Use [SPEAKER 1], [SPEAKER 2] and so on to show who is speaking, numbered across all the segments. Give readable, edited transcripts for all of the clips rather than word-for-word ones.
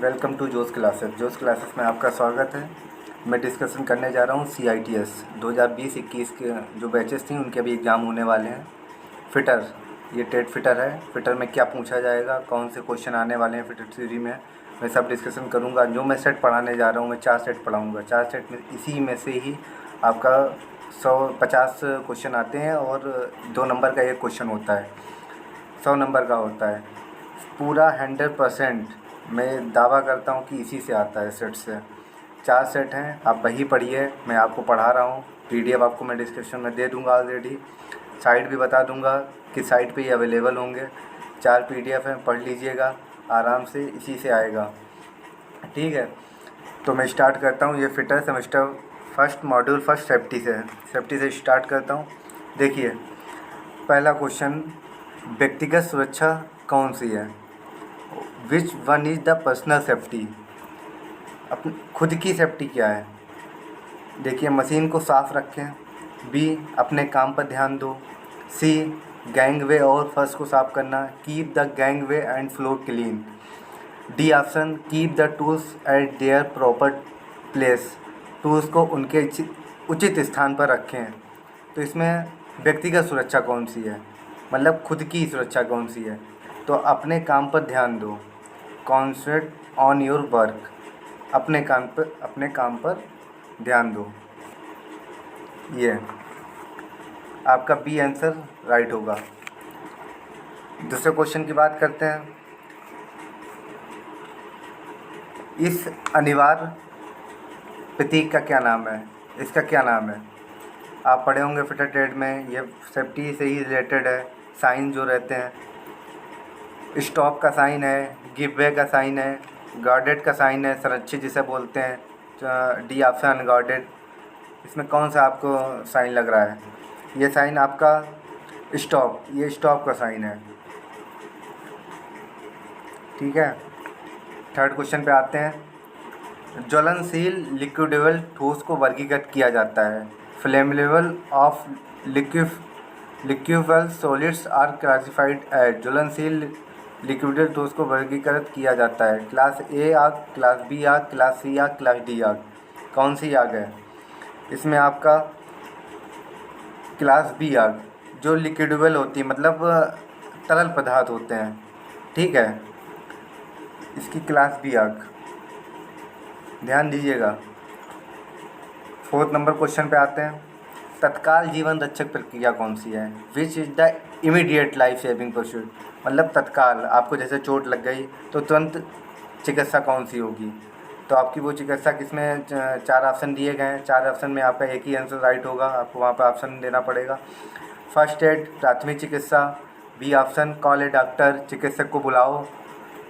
[SPEAKER 1] Welcome to Jose classes. Jose classes में आपका स्वागत है। मैं डिस्कशन करने जा रहा हूँ CITS 2020-21 के जो बैचेस थी उनके अभी एग्ज़ाम होने वाले हैं। फिटर, ये टेट फिटर है। फिटर में क्या पूछा जाएगा, कौन से क्वेश्चन आने वाले हैं फिटर थ्योरी में, मैं सब डिस्कशन करूँगा। जो मैं सेट पढ़ाने जा रहा हूँ, मैं 4 सेट पढ़ाऊँगा। 4 सेट में इसी में से ही आपका 150 क्वेश्चन आते हैं और 2 नंबर का एक क्वेश्चन होता है, 100 नंबर का होता है। पूरा 100% मैं दावा करता हूँ कि इसी से आता है, सेट से। 4 सेट हैं, आप वही पढ़िए। मैं आपको पढ़ा रहा हूँ, PDF आपको मैं डिस्क्रिप्शन में दे दूँगा ऑलरेडी। साइट भी बता दूँगा कि साइट पे ही अवेलेबल होंगे। 4 PDF हैं, पढ़ लीजिएगा आराम से, इसी से आएगा। ठीक है, तो मैं स्टार्ट करता हूँ। ये fitter semester first module first safety से स्टार्ट करता हूँ। देखिए, पहला क्वेश्चन, व्यक्तिगत सुरक्षा कौन सी है? Which one is the personal safety? अपनी खुद की सेफ्टी क्या है? देखिए, मशीन को साफ रखें। B, अपने काम पर ध्यान दो। C, गैंगवे और फर्श को साफ करना, keep the gangway and floor clean. D option, keep the tools eight there proper place, tools को उनके उचित स्थान पर रखें। तो इसमें व्यक्तिगत सुरक्षा कौन सी है, मतलब खुद की सुरक्षा कौन सी है? तो अपने काम पर ध्यान दो, कॉन्सेंट्रेट ऑन योर वर्क, अपने काम पर ध्यान दो। ये आपका B आंसर राइट होगा। दूसरे क्वेश्चन की बात करते हैं। इस अनिवार्य प्रतीक का क्या नाम है? इसका क्या नाम है? आप पढ़े होंगे फिटर ट्रेड में, ये सेफ्टी से ही रिलेटेड है। साइन जो रहते हैं, स्टॉप का साइन है, गिव वे का साइन है, गार्डेड का साइन है, संरक्षित जिसे बोलते हैं। D option unguarded. इसमें कौन सा आपको साइन लग रहा है? ये साइन आपका स्टॉप, ये स्टॉप का साइन है। ठीक है, थर्ड क्वेश्चन पे आते हैं। ज्वलनशील लिक्विडेबल ठोस को वर्गीकृत किया जाता है। Flammable of liquidable solids are classified as. ज्वलनशील लिक्विडेबल ठोस को वर्गीकृत किया जाता है। क्लास A आग, क्लास B आग, क्लास C आग, क्लास D आग। कौन सी आग है? इसमें आपका क्लास B आग, जो लिक्विडेबल होती है, मतलब तरल पदार्थ होते हैं। ठीक है, इसकी क्लास B आग, ध्यान दीजिएगा। फोर्थ नंबर क्वेश्चन पे आते हैं। तत्काल जीवन रक्षक प्रक्रिया कौन सी है? Which is the immediate life saving proceed, मतलब तत्काल आपको जैसे चोट लग गई तो तुरंत चिकित्सा कौन सी होगी? तो आपकी वो चिकित्सा किसमें 4 ऑप्शन दिए गए हैं। 4 ऑप्शन में आपका एक ही आंसर राइट होगा, आपको वहाँ पर ऑप्शन देना पड़ेगा। फर्स्ट एड, प्राथमिक चिकित्सा। B ऑप्शन, कॉल ए डॉक्टर, चिकित्सक को बुलाओ।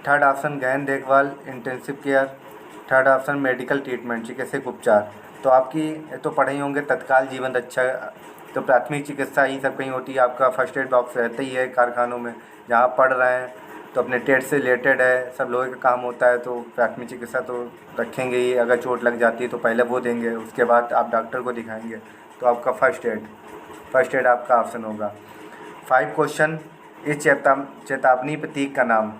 [SPEAKER 1] थर्ड ऑप्शन, गहन देखभाल, intensive care. Third option, medical treatment, चिकित्सक उपचार। तो आपकी तो पढ़े ही होंगे तत्काल जीवन रक्षा। तो प्राथमिक चिकित्सा ही सब कहीं होती है। आपका फर्स्ट एड बॉक्स रहता ही है कारखानों में, जहाँ पढ़ रहे हैं तो अपने ट्रेड से रिलेटेड है, सब लोगों का काम होता है। तो प्राथमिक चिकित्सा तो रखेंगे ही, अगर चोट लग जाती है तो पहले वो देंगे, उसके बाद आप डॉक्टर को दिखाएंगे। तो आपका फर्स्ट एड आपका ऑप्शन होगा। 5 क्वेश्चन। इस चेतावनी प्रतीक का नाम,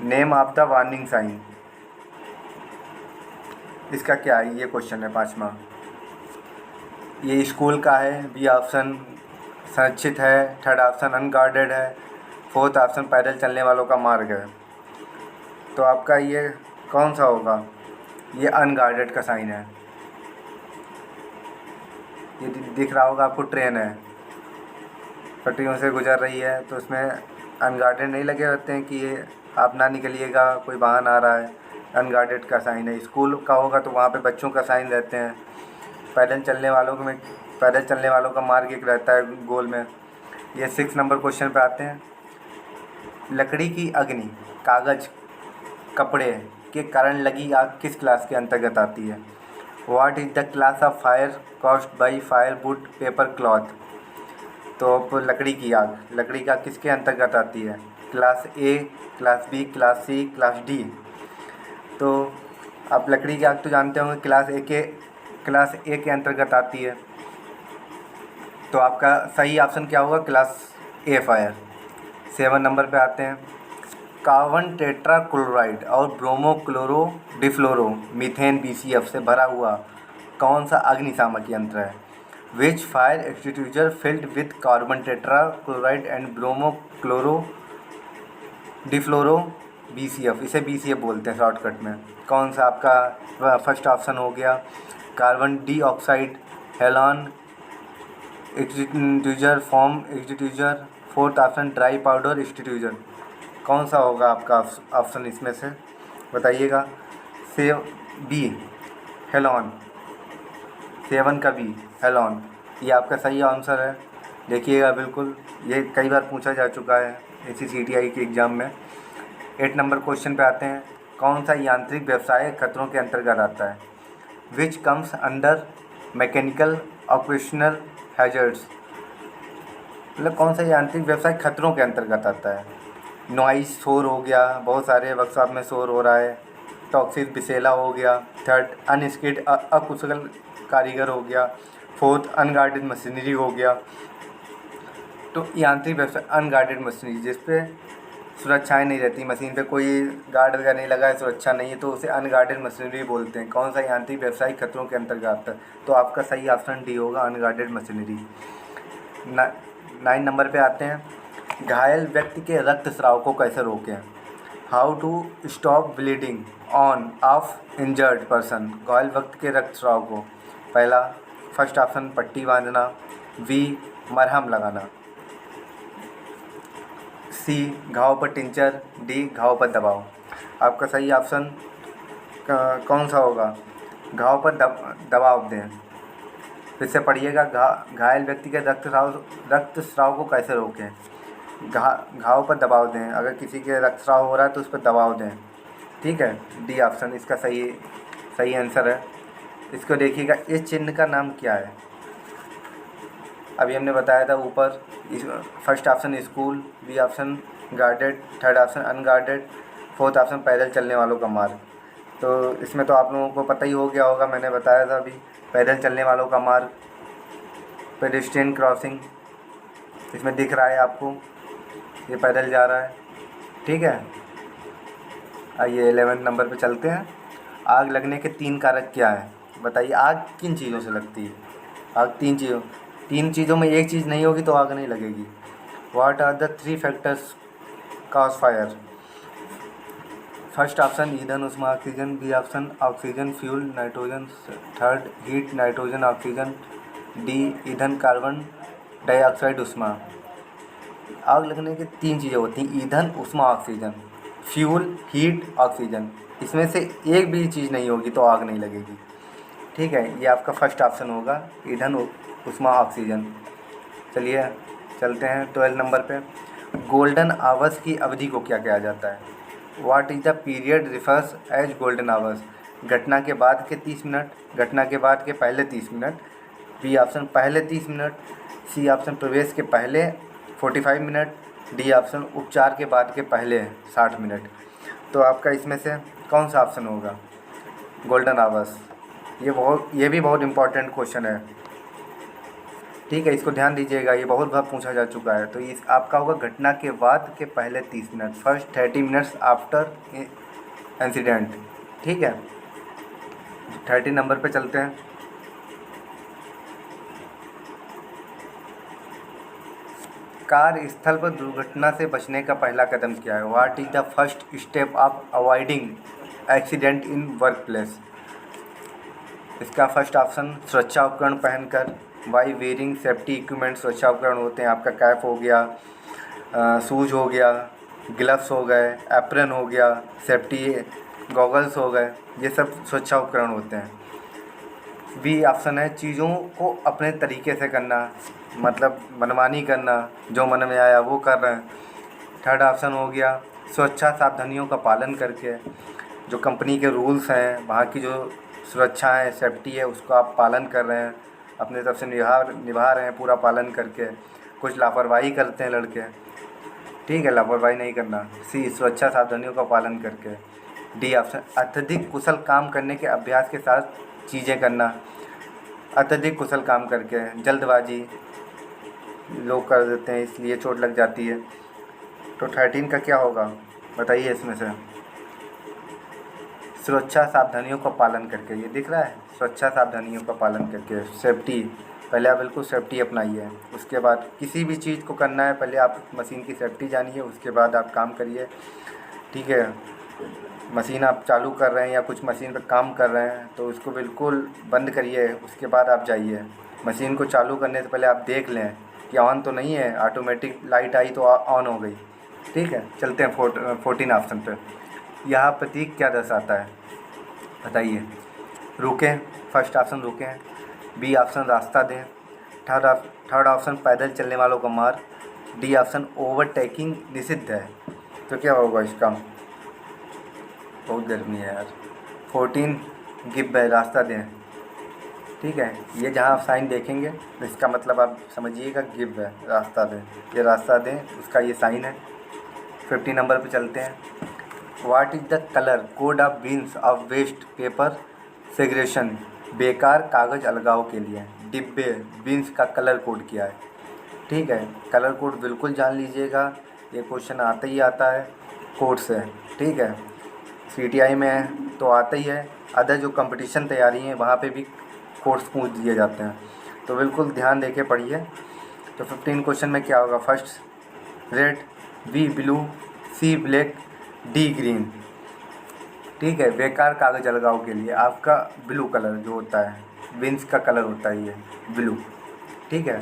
[SPEAKER 1] name of the warning sign, इसका क्या है? ये क्वेश्चन है 5वां। ये स्कूल का है। B ऑप्शन, संरक्षित है। थर्ड ऑप्शन, अनगार्डेड है। फोर्थ ऑप्शन, पैदल चलने वालों का मार्ग है। तो आपका ये कौन सा होगा? ये अनगार्डेड का साइन है। ये दिख रहा होगा आपको, ट्रेन है, पटरियों से गुजर रही है, तो इसमें अनगार्डेड नहीं लगे रहते हैं कि ये आप ना निकलिएगा, कोई वाहन आ रहा है। अनगार्डेड का साइन है। स्कूल का होगा तो वहाँ पे बच्चों का साइन रहते हैं। पैदल चलने वालों का मार्ग एक रहता है गोल में। ये 6 नंबर क्वेश्चन पे आते हैं। लकड़ी की अग्नि, कागज़, कपड़े के कारण लगी आग किस क्लास के अंतर्गत आती है? What is the class of fire caused by fire would paper cloth? तो लकड़ी की आग, लकड़ी का किसके अंतर्गत आती है? Class A, class B, class C, class D। तो आप लकड़ी की आग तो जानते होंगे क्लास A के अंतर्गत आती है। तो आपका सही ऑप्शन क्या होगा? Class A fire. 7 नंबर पे आते हैं। कार्बन टेट्राक्लोराइड और ब्रोमोक्लोरो डिफ्लोरो मीथेन BCF से भरा हुआ कौन सा अग्निशामक यंत्र है? Which fire extinguisher filled with carbon tetrachloride and bromochloro difluoro BCF, इसे BCF बोलते हैं शॉर्टकट में। कौन सा आपका फर्स्ट ऑप्शन हो गया carbon dioxide halon extinguisher foam extinguisher, fourth option dry powder extinguisher. कौन सा होगा आपका ऑप्शन इसमें से बताइएगा? से बी हेलॉन, 7 का बी हेलॉन, ये आपका सही आंसर है। देखिएगा बिल्कुल, ये कई बार पूछा जा चुका है इसी CTI के एग्ज़ाम में। 8 नंबर क्वेश्चन पे आते हैं। कौन सा यांत्रिक व्यवसाय खतरों के अंतर्गत आता है? Which comes under mechanical occupational hazards, मतलब कौन सा यांत्रिक व्यवसाय खतरों के अंतर्गत आता है? नॉइस, शोर हो गया, बहुत सारे वर्कशॉप में शोर हो रहा है। टॉक्सिक, विषैला हो गया। थर्ड अनस्किल्ड अकुशल कारीगर हो गया। फोर्थ अनगार्डेड मशीनरी हो गया। तो यांत्रिक व्यवसाय अनगार्डेड मशीनरी, जिस पे सुरक्षाएँ नहीं रहती, मशीन पे कोई गार्ड वगैरह नहीं लगा है, सुरक्षा नहीं है, तो उसे अनगार्डेड मशीनरी बोलते हैं। कौन सा यांत्रिक व्यवसाय खतरों के अंतर्गत आता है? तो आपका सही ऑप्शन डी होगा, अनगार्डेड मशीनरी। 9 नंबर पे आते हैं। घायल व्यक्ति के रक्तस्राव को कैसे रोकें? How to stop bleeding on of injured person, घायल व्यक्ति के रक्तस्राव को। पहला फर्स्ट ऑप्शन पट्टी बांधना, बी मरहम लगाना, सी घाव पर टिंचर, डी घाव पर दबाव। आपका सही ऑप्शन कौन सा होगा? घाव पर दबाव दें। फिर से पढ़िएगा। घायल व्यक्ति के रक्तस्राव को कैसे रोकें? घाव पर दबाव दें। अगर किसी के रक्तस्राव हो रहा है तो उस पर दबाव दें। ठीक है, डी ऑप्शन इसका सही आंसर है। इसको देखिएगा, इस चिन्ह का नाम क्या है? अभी हमने बताया था ऊपर। First option school, B option guarded, third option unguarded, fourth option पैदल चलने वालों का मार्ग। तो इसमें तो आप लोगों को पता ही हो गया होगा, मैंने बताया था अभी। पैदल चलने वालों का मार्ग, पेडेस्ट्रियन क्रॉसिंग, इसमें दिख रहा है आपको, ये पैदल जा रहा है। ठीक है, आइए 11 नंबर पे चलते हैं। आग लगने के 3 कारक क्या हैं? बताइए, आग किन चीज़ों से लगती है? आग 3 चीज़ों में एक चीज़ नहीं होगी तो आग नहीं लगेगी। What are the 3 factors cause fire? First option ईंधन उष्मा oxygen, B option oxygen fuel nitrogen, third heat nitrogen oxygen, D ईंधन कार्बन डाइऑक्साइड उष्मा। आग लगने की 3 चीज़ें होती हैं, ईंधन उष्मा ऑक्सीजन, फ्यूल हीट ऑक्सीजन। इसमें से एक भी चीज़ नहीं होगी तो आग नहीं लगेगी। ठीक है, ये आपका फर्स्ट ऑप्शन होगा, ईंधन उष्मा ऑक्सीजन। चलिए चलते हैं 12 नंबर पे। गोल्डन आवर्स की अवधि को क्या कहा जाता है? What is the period refers as golden hours? घटना के बाद के 30 मिनट, घटना के बाद के पहले 30 मिनट, बी ऑप्शन पहले 30 मिनट, सी ऑप्शन प्रवेश के पहले 45 मिनट, डी ऑप्शन उपचार के बाद के पहले 60 मिनट। तो आपका इसमें से कौन सा ऑप्शन होगा? Golden hours. ये भी बहुत इम्पॉर्टेंट क्वेश्चन है। ठीक है, इसको ध्यान दीजिएगा, ये बहुत बार पूछा जा चुका है। तो इस आपका होगा घटना के बाद के पहले 30 minute, first 30 minutes after incident. ठीक है, 30 नंबर पे चलते हैं। कार्यस्थल पर दुर्घटना से बचने का पहला कदम क्या है? What is the first step of avoiding accident in work place? इसका फर्स्ट ऑप्शन सुरक्षा उपकरण पहनकर, बाई वेयरिंग सेफ्टी इक्विपमेंट। सुरक्षा उपकरण होते हैं आपका कैप हो गया, शूज हो गया, ग्लव्स हो गए, एप्रन हो गया, सेफ्टी गॉगल्स हो गए, ये सब सुरक्षा उपकरण होते हैं। बी ऑप्शन है चीज़ों को अपने तरीके से करना, मतलब मनमानी करना, जो मन में आया वो कर रहे हैं। थर्ड ऑप्शन हो गया सुरक्षा सावधानियों का पालन करके, जो कंपनी के रूल्स हैं, वहाँ की जो सुरक्षा है, सेफ्टी है, उसको आप पालन कर रहे हैं, अपने तरफ से निभा रहे हैं पूरा पालन करके। कुछ लापरवाही करते हैं लड़के, ठीक है, लापरवाही नहीं करना। सी सुरक्षा सावधानियों का पालन करके। डी ऑप्शन अत्यधिक कुशल काम करने के अभ्यास के साथ चीज़ें करना, अत्यधिक कुशल काम करके। जल्दबाजी लोग कर देते हैं इसलिए चोट लग जाती है। तो 13 का क्या होगा? बताइए इसमें से। सुरक्षा सावधानियों का पालन करके, ये दिख रहा है, सुरक्षा सावधानियों का पालन करके, सेफ्टी। पहले आप बिल्कुल सेफ्टी अपनाइए। उसके बाद किसी भी चीज़ को करना है, पहले आप मशीन की सेफ्टी जानिए, उसके बाद आप काम करिए। ठीक है, मशीन आप चालू कर रहे हैं या कुछ मशीन पर काम कर रहे हैं तो उसको बिल्कुल बंद करिए, उसके बाद आप जाइए। मशीन को चालू करने से पहले आप देख लें कि ऑन तो नहीं है, ऑटोमेटिक लाइट आई तो ऑन हो गई। ठीक है, चलते हैं 14 ऑप्शन पे। यहाँ प्रतीक क्या दर्शाता है, बताइए। रुकें, फर्स्ट ऑप्शन रुकें। बी ऑप्शन रास्ता दें। थर्ड ऑप्शन पैदल चलने वालों को मार। डी ऑप्शन ओवरटेकिंग निषिद्ध है। तो क्या होगा इसका, बहुत गर्मी है यार। 14 गिव है, रास्ता दें। ठीक है, ये जहाँ आप साइन देखेंगे इसका मतलब आप समझिएगा गिव है, रास्ता दें। ये रास्ता दें उसका ये साइन है। 50 नंबर पे चलते हैं। What is the colour code of bins of waste paper segregation, बेकार कागज़ अलगाव के लिए डिब्बे बीन्स का कलर कोड क्या है। ठीक है, कलर कोड बिल्कुल जान लीजिएगा, ये क्वेश्चन आता ही आता है कोड से। ठीक है, CTI में तो आता ही है, अदर जो कंपटीशन तैयारी है वहाँ पे भी कोड्स पूछ दिए जाते हैं, तो बिल्कुल ध्यान देके पढ़िए। तो 15 क्वेश्चन में क्या होगा, फर्स्ट रेड, बी ब्लू, सी ब्लैक, डी ग्रीन। ठीक है, बेकार कागज़ अलगाव के लिए आपका ब्लू कलर जो होता है, विंस का कलर होता है ये ब्लू। ठीक है,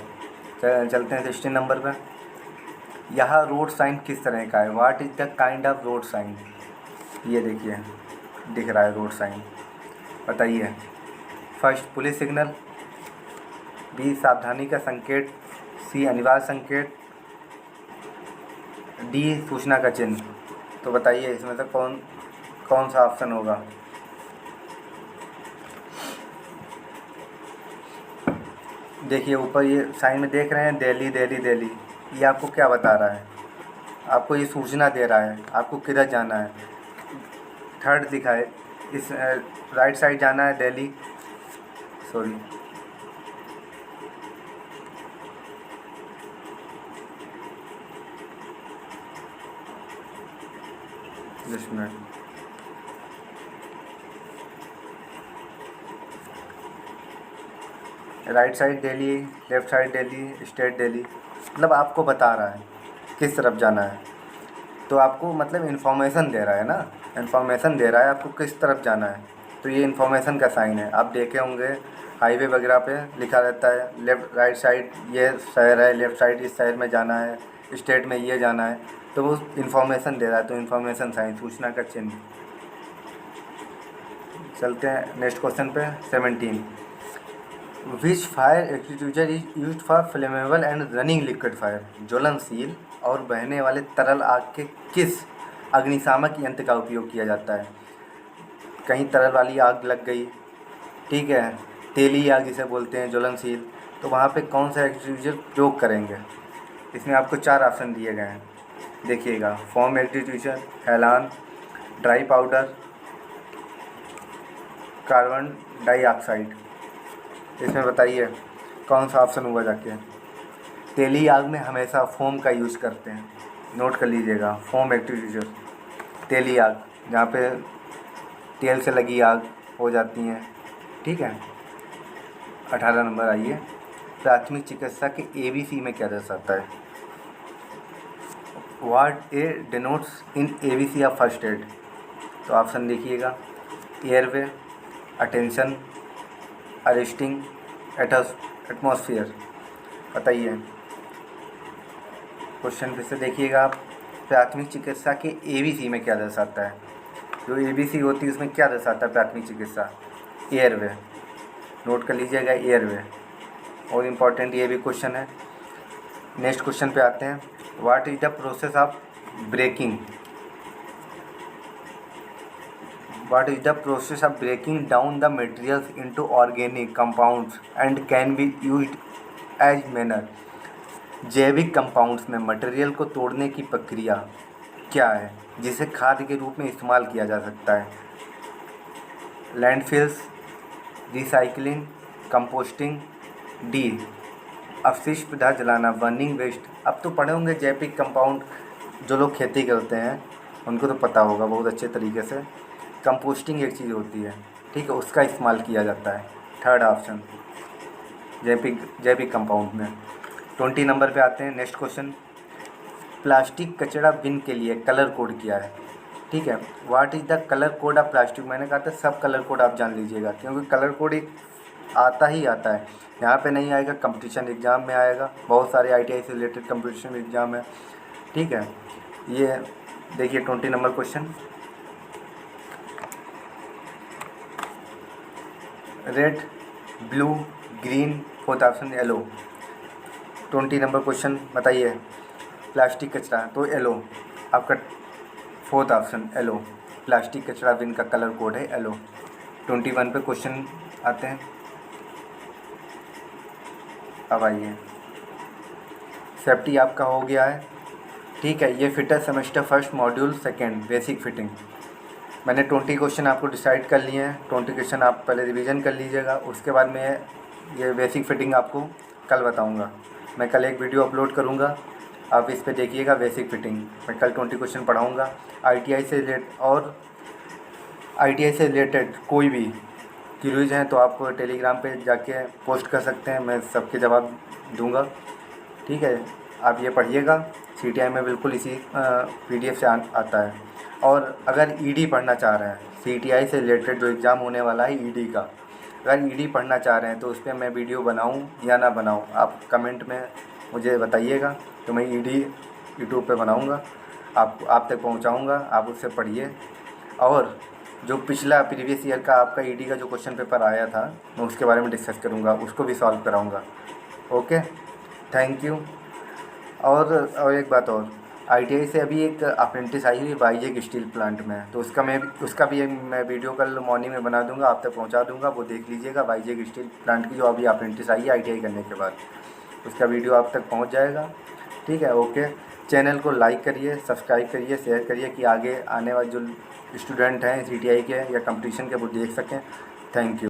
[SPEAKER 1] चलते हैं 16 नंबर पर। यहाँ रोड साइन किस तरह का है, what is the kind of road sign. ये देखिए दिख रहा है रोड साइन, बताइए। फर्स्ट पुलिस सिग्नल, बी सावधानी का संकेत, सी अनिवार्य संकेत, डी सूचना का चिन्ह। तो बताइए इसमें से कौन सा ऑप्शन होगा। देखिए ऊपर ये साइन में देख रहे हैं दिल्ली दिल्ली दिल्ली, ये आपको क्या बता रहा है, आपको ये सूचना दे रहा है आपको किधर जाना है। थर्ड दिखा है, इस राइट साइड जाना है Delhi, sorry just minute, right side Delhi, left side Delhi, state Delhi, मतलब आपको बता रहा है किस तरफ जाना है। तो आपको मतलब इन्फॉर्मेशन दे रहा है ना, इन्फॉर्मेशन दे रहा है आपको किस तरफ जाना है। तो ये इन्फॉर्मेशन का साइन है। आप देखे होंगे हाईवे वगैरह पे लिखा रहता है लेफ़्ट राइट साइड ये शहर है, लेफ़्ट साइड इस शहर में जाना है, स्टेट में ये जाना है, तो वो इन्फॉर्मेशन दे रहा है, तो इन्फॉर्मेशन साइन, सूचना का चिन्ह। चलते हैं नेक्स्ट क्वेश्चन पे 17। Which fire extinguisher is used for flammable and running liquid fire, ज्वलनशील और बहने वाले तरल आग के किस अग्निशामक यंत्र का उपयोग किया जाता है। कहीं तरल वाली आग लग गई, ठीक है, तेली आग जिसे बोलते हैं ज्वलनशील, तो वहाँ पे कौन सा एक्सटिंग्विशर प्रयोग करेंगे। इसमें आपको 4 ऑप्शन दिए गए हैं, देखिएगा। Foam extinguisher, halon, dry powder, carbon dioxide. इसमें बताइए कौन सा ऑप्शन हुआ जाके। तेली आग में हमेशा फोम का यूज़ करते हैं, नोट कर लीजिएगा, फोम एक्सटिंग्विशर। तेली आग जहाँ पे तेल से लगी आग हो जाती हैं, ठीक है। 18 नंबर आइए, प्राथमिक चिकित्सा के ABC में क्या दर्शाता है। What A denotes in ABC of first aid. तो ऑप्शन देखिएगा, एयरवे, अटेंशन, अरेस्टिंग, एटमॉस्फेयर। बताइए क्वेश्चन फिर से देखिएगा आप, प्राथमिक चिकित्सा के ABC में क्या दर्शाता है। जो ABC होती है उसमें क्या दर्शाता है प्राथमिक चिकित्सा, एयरवे, नोट कर लीजिएगा एयरवे। और इम्पॉर्टेंट ये भी क्वेश्चन है। नेक्स्ट क्वेश्चन पे आते हैं, what is the process of braking. What is the process of breaking down the materials into organic compounds and can be used as manner। जैविक कंपाउंड्स में मटेरियल को तोड़ने की प्रक्रिया क्या है जिसे खाद के रूप में इस्तेमाल किया जा सकता है। लैंडफिल्स, रिसाइकलिंग, कंपोस्टिंग, डी अपशिष्ट पदार्थ जलाना, बर्निंग वेस्ट। अब तो पढ़े होंगे जैविक कंपाउंड जो लोग खेती करते हैं उनको तो पता होगा बहुत अच्छे तरीके से। कंपोस्टिंग एक चीज़ होती है, ठीक है, उसका इस्तेमाल किया जाता है। थर्ड ऑप्शन जैविक कंपाउंड में। 20 नंबर पे आते हैं। नेक्स्ट क्वेश्चन, प्लास्टिक कचरा बिन के लिए कलर कोड क्या है? ठीक है, what is the colour code of plastic. मैंने कहा था सब कलर कोड आप जान लीजिएगा, क्योंकि कलर कोड एक आता ही आता है, यहाँ पे नहीं आएगा, कंपटीशन एग्ज़ाम में आएगा, बहुत सारे ITI से रिलेटेड कंपटीशन एग्ज़ाम है, ठीक है। ये देखिए 20 number question, red, blue, green, fourth option yellow. 20 number question बताइए, प्लास्टिक कचरा तो येलो, आपका फोर्थ ऑप्शन येलो, प्लास्टिक कचरा बिन का कलर कोड है येलो। 21 पे क्वेश्चन आते हैं, अब आइए, सेफ्टी आपका हो गया है, ठीक है। ये fitter semester first module second basic fitting, मैंने 20 क्वेश्चन आपको डिसाइड कर लिए हैं। 20 क्वेश्चन आप पहले रिवीजन कर लीजिएगा, उसके बाद में ये बेसिक फिटिंग आपको कल बताऊंगा। मैं कल एक वीडियो अपलोड करूंगा, आप इस पे देखिएगा बेसिक फिटिंग। मैं कल 20 क्वेश्चन पढ़ाऊंगा। ITI से रिलेटेड कोई भी क्यूरीज हैं तो आप टेलीग्राम पे जाके पोस्ट कर सकते हैं, मैं सबके जवाब दूंगा, ठीक है। आप ये पढ़िएगा, CTI में बिल्कुल इसी PDF से आता है। और अगर ED पढ़ना चाह रहे हैं, CTI से रिलेटेड जो एग्ज़ाम होने वाला है ED का, अगर ED पढ़ना चाह रहे हैं तो उस पर मैं वीडियो बनाऊं या ना बनाऊं, आप कमेंट में मुझे बताइएगा, तो मैं ED यूट्यूब पे बनाऊंगा, आप तक पहुंचाऊंगा, आप उससे पढ़िए। और जो पिछला प्रीवियस ईयर का आपका ED का जो क्वेश्चन पेपर आया था, मैं उसके बारे में डिस्कस करूंगा, उसको भी सॉल्व कराऊंगा। Okay, thank you. और एक बात और, ITI से अभी एक अप्रेंटिस आई हुई वाईजेक स्टील प्लांट में, तो उसका भी मैं वीडियो कल मॉर्निंग में बना दूंगा, आप तक पहुंचा दूंगा, वो देख लीजिएगा। वाईजेक स्टील प्लांट की जो अभी अप्रेंटिस आई है ITI करने के बाद, उसका वीडियो आप तक पहुंच जाएगा, ठीक है। ओके, चैनल को लाइक करिए, सब्सक्राइब करिए, शेयर करिए, कि आगे आने वाले जो स्टूडेंट हैं CTI के या कंपटीशन के वो देख सकें। Thank you.